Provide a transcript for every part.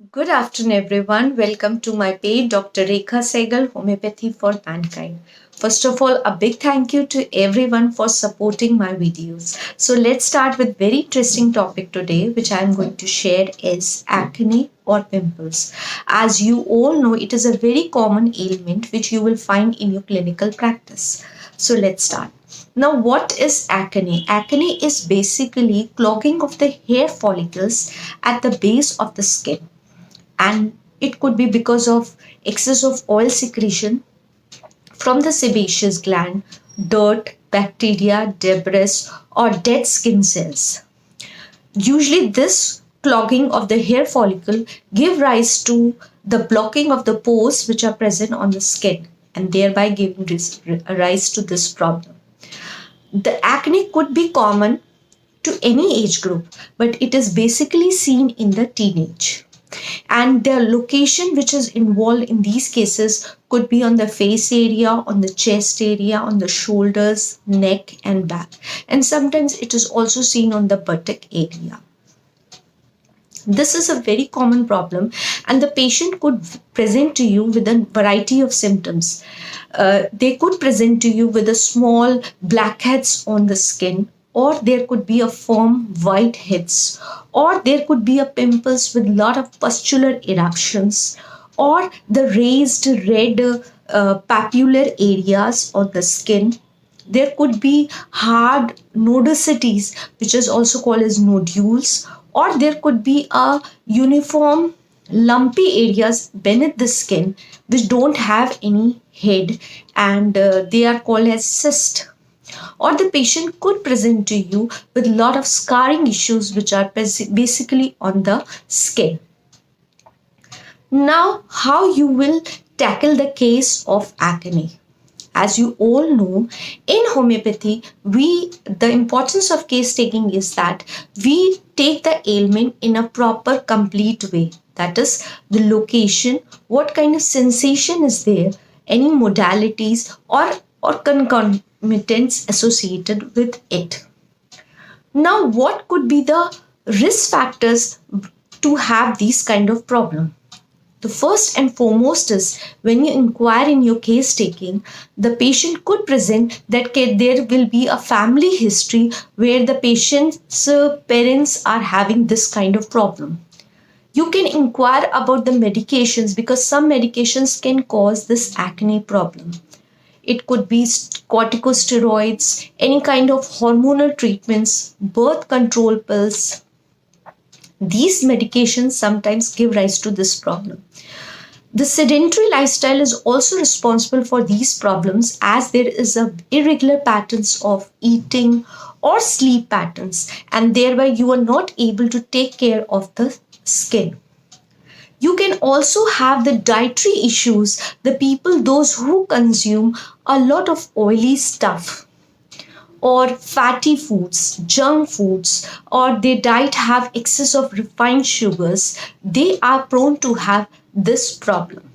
Good afternoon, everyone. Welcome to my page, Dr. Rekha Segal, Homeopathy for Mankind. First of all, a big thank you to everyone for supporting my videos. So let's start with very interesting topic today, which I am going to share is acne or pimples. As you all know, it is a very common ailment which you will find in your clinical practice. So let's start. Now, what is acne? Acne is basically clogging of the hair follicles at the base of the skin, and it could be because of excess of oil secretion from the sebaceous gland, dirt, bacteria, debris, or dead skin cells. Usually, this clogging of the hair follicle give rise to the blocking of the pores which are present on the skin, and thereby giving rise to this problem. The acne could be common to any age group, but it is basically seen in the teenage. And the location which is involved in these cases could be on the face area, on the chest area, on the shoulders, neck, and back. And sometimes it is also seen on the buttock area. This is a very common problem, and the patient could present to you with a variety of symptoms. They could present to you with a small blackheads on the skin, or there could be a firm white heads, or there could be a pimples with lot of pustular eruptions, or the raised red papular areas on the skin. There could be hard nodosities, which is also called as nodules, or there could be a uniform lumpy areas beneath the skin which don't have any head, and they are called as cyst. Or the patient could present to you with a lot of scarring issues which are basically on the skin. Now, how you will tackle the case of acne? As you all know, in homeopathy, the importance of case taking is that we take the ailment in a proper, complete way. That is the location, what kind of sensation is there, any modalities or concomitants associated with it. Now, what could be the risk factors to have these kind of problem? The first and foremost is when you inquire in your case taking, the patient could present that there will be a family history where the patient's parents are having this kind of problem. You can inquire about the medications because some medications can cause this acne problem. It could be corticosteroids, any kind of hormonal treatments, birth control pills. These medications sometimes give rise to this problem. The sedentary lifestyle is also responsible for these problems, as there is a irregular patterns of eating or sleep patterns, and thereby you are not able to take care of the skin. You can also have the dietary issues, the people, those who consume a lot of oily stuff or fatty foods, junk foods, or their diet have excess of refined sugars, they are prone to have this problem.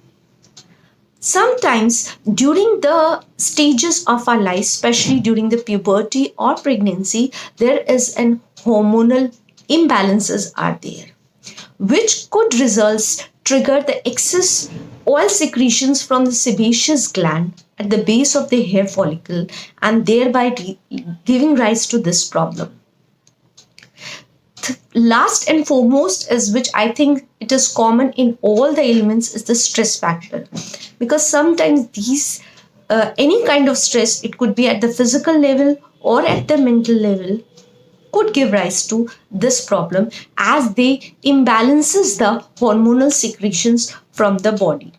Sometimes during the stages of our life, especially during the puberty or pregnancy, there is an hormonal imbalances are there, which could trigger the excess oil secretions from the sebaceous gland at the base of the hair follicle, and thereby giving rise to this problem. Last and foremost is, which I think it is common in all the ailments, is the stress factor, because sometimes these any kind of stress, it could be at the physical level or at the mental level, could give rise to this problem as they imbalances the hormonal secretions from the body.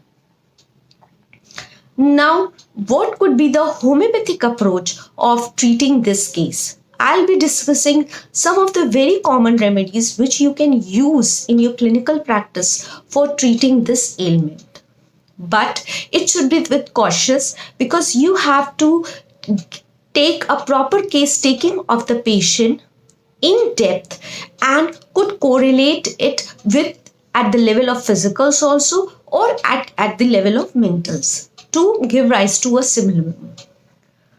Now, what could be the homeopathic approach of treating this case? I'll be discussing some of the very common remedies which you can use in your clinical practice for treating this ailment. But it should be with cautious, because you have to take a proper case taking of the patient in depth and could correlate it with at the level of physicals also, or at the level of mentals, to give rise to a similar.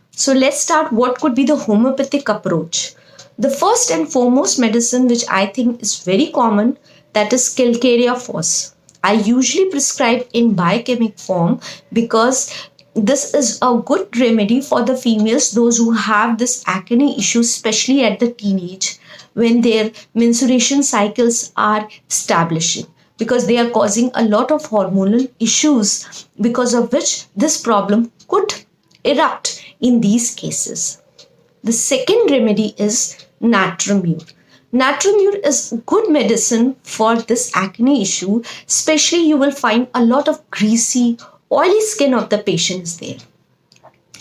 So let's start. What could be the homeopathic approach? The first and foremost medicine which I think is very common that is Calcarea Phos. I usually prescribe in biochemic form because this is a good remedy for the females, those who have this acne issue, especially at the teenage when their menstruation cycles are establishing, because they are causing a lot of hormonal issues, because of which this problem could erupt in these cases. The second remedy is Natromure. Natromure is good medicine for this acne issue, especially you will find a lot of greasy, oily skin of the patient is there.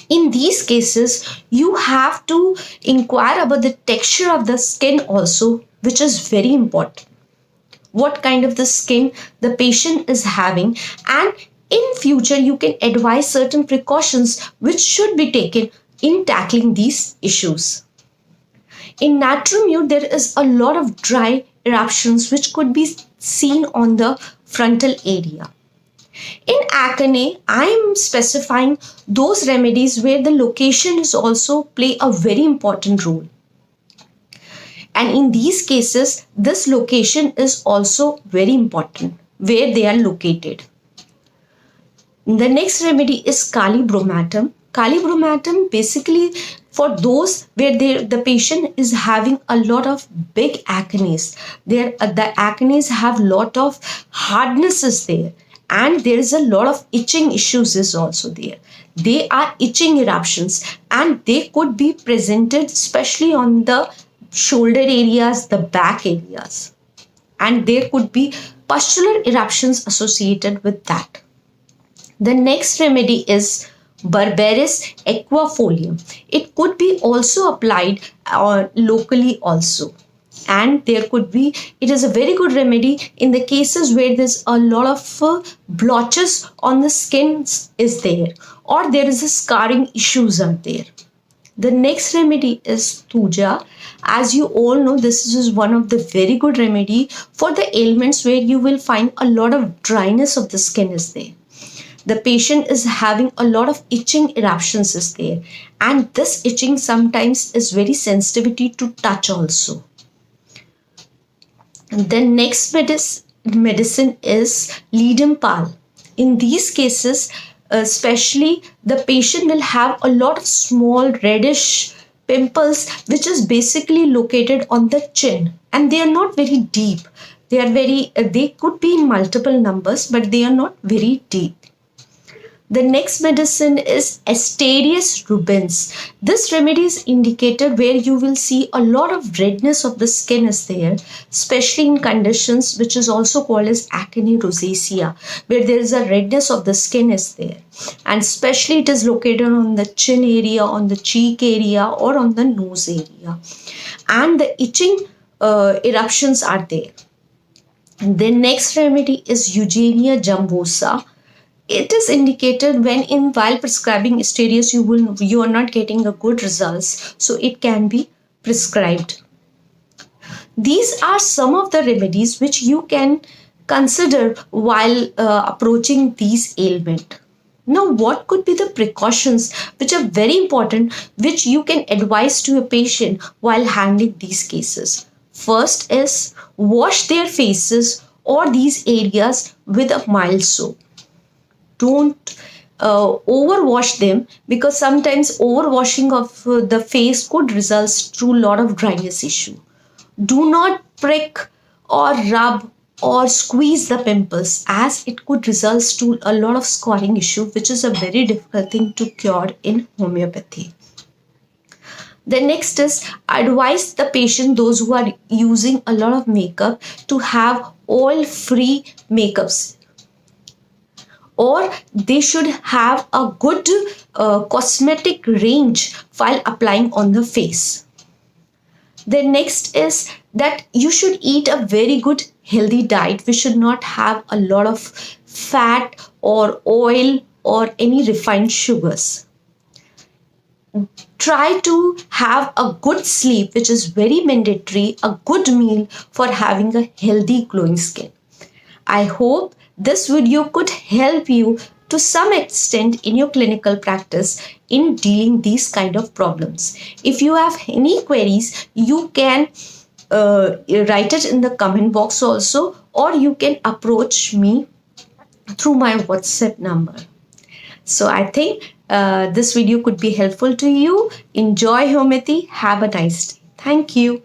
In these cases, you have to inquire about the texture of the skin also, which is very important. What kind of the skin the patient is having, and in future you can advise certain precautions which should be taken in tackling these issues. In Natromure, there is a lot of dry eruptions which could be seen on the frontal area. In acne, I am specifying those remedies where the location is also play a very important role. And in these cases, this location is also very important, where they are located. The next remedy is Kali Bromatum. Kali Bromatum basically for those where the patient is having a lot of big acne. The acne have lot of hardness is there, and there is a lot of itching issues is also there. They are itching eruptions, and they could be presented especially on the shoulder areas, the back areas, and there could be pustular eruptions associated with that. The next remedy is Berberis aquifolium. It could be also applied locally also, and there could be, it is a very good remedy in the cases where there's a lot of blotches on the skin is there, or there is a scarring issues are there. The next remedy is Thuja. As you all know, this is one of the very good remedy for the ailments where you will find a lot of dryness of the skin is there. The patient is having a lot of itching eruptions is there, and this itching sometimes is very sensitivity to touch also. The next medicine is Ledum Pal. In these cases, especially the patient will have a lot of small reddish pimples which is basically located on the chin, and they are not very deep. They are they could be in multiple numbers, but they are not very deep. The next medicine is Asterias rubens. This remedy is indicated where you will see a lot of redness of the skin is there, especially in conditions which is also called as acne rosacea, where there is a redness of the skin is there, and especially it is located on the chin area, on the cheek area, or on the nose area, and the itching eruptions are there. The next remedy is Eugenia jumbosa. It is indicated when while prescribing Asterias you are not getting a good results, so it can be prescribed. These are some of the remedies which you can consider while approaching these ailment. Now, what could be the precautions which are very important, which you can advise to a patient while handling these cases? First is wash their faces or these areas with a mild soap. Don't overwash them, because sometimes overwashing of the face could result to a lot of dryness issue. Do not prick or rub or squeeze the pimples, as it could result to a lot of scarring issue, which is a very difficult thing to cure in homeopathy. The next is advise the patient, those who are using a lot of makeup, to have oil-free makeups, or they should have a good cosmetic range while applying on the face. The next is that you should eat a very good healthy diet. We should not have a lot of fat or oil or any refined sugars. Try to have a good sleep, which is very mandatory, a good meal for having a healthy glowing skin. I hope this video could help you to some extent in your clinical practice in dealing these kind of problems. If you have any queries, you can write it in the comment box also, or you can approach me through my WhatsApp number. So I think this video could be helpful to you. Enjoy homeopathy. Have a nice day. Thank you.